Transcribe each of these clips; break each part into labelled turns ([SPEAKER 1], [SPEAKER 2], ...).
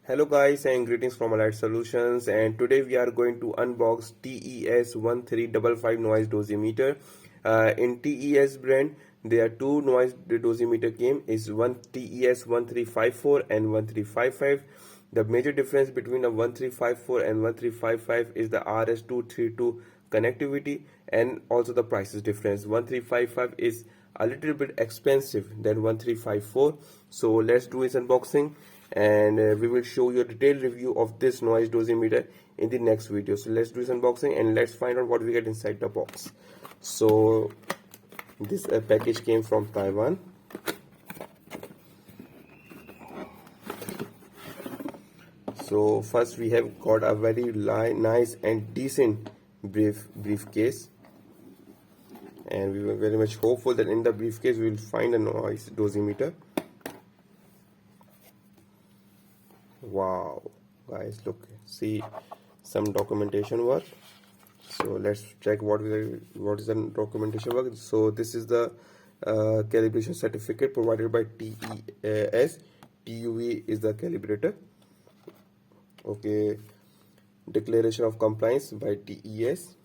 [SPEAKER 1] Hello guys and greetings from Allied Solutions, and today we are going to unbox TES1.25 noise dosimeter. In TES brand there are two noise dosimeter came, is one TES1354 and 1355. The major difference between the 1354 and 1355 is the RS232 connectivity, and also the prices difference. 1355 is a little bit expensive than 1354. So let's do this unboxing, and we will show you a detailed review of this noise dosimeter in the next video. So let's do this unboxing and let's find out what we get inside the box. So this package came from Taiwan. So first we have got a very nice and decent briefcase, and we were very much hopeful that in the briefcase we will find a noise dosimeter. Wow guys, look, see some documentation work. So let's check what is the documentation work. So this is the calibration certificate provided by TES. TUV is the calibrator. Okay, declaration of compliance by TES,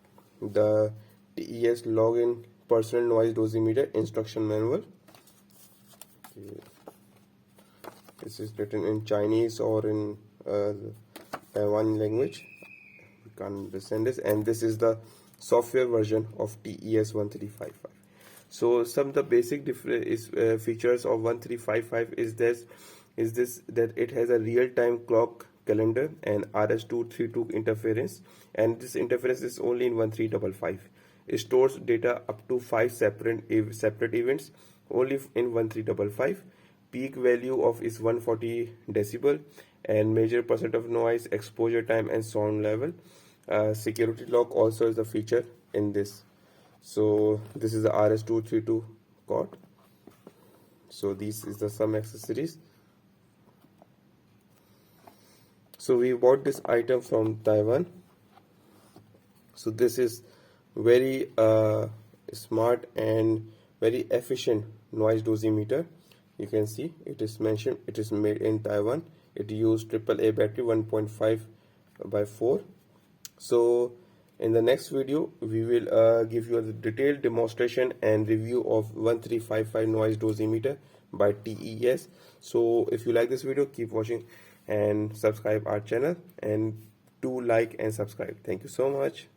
[SPEAKER 1] the TES login personal noise dosimeter instruction manual. Okay. This is written in Chinese or in Taiwan language. We can't understand this. And this is the software version of TES1355. So some of the basic features of 1355 is this that it has a real-time clock calendar and RS232 interference, and this interference is only in 1355. It stores data up to 5 separate events only in 1355. Peak value of is 140 decibel, and major percent of noise, exposure time, and sound level. Security lock also is the feature in this. So this is the RS232 cord. So this is the some accessories. So we bought this item from Taiwan. So this is very smart and very efficient noise dosimeter. You can see it is mentioned it is made in Taiwan. It used AAA battery 1.5/4. So in the next video we will give you a detailed demonstration and review of 1355 noise dosimeter by TES. So if you like this video, keep watching and subscribe our channel, and do like and subscribe. Thank you so much.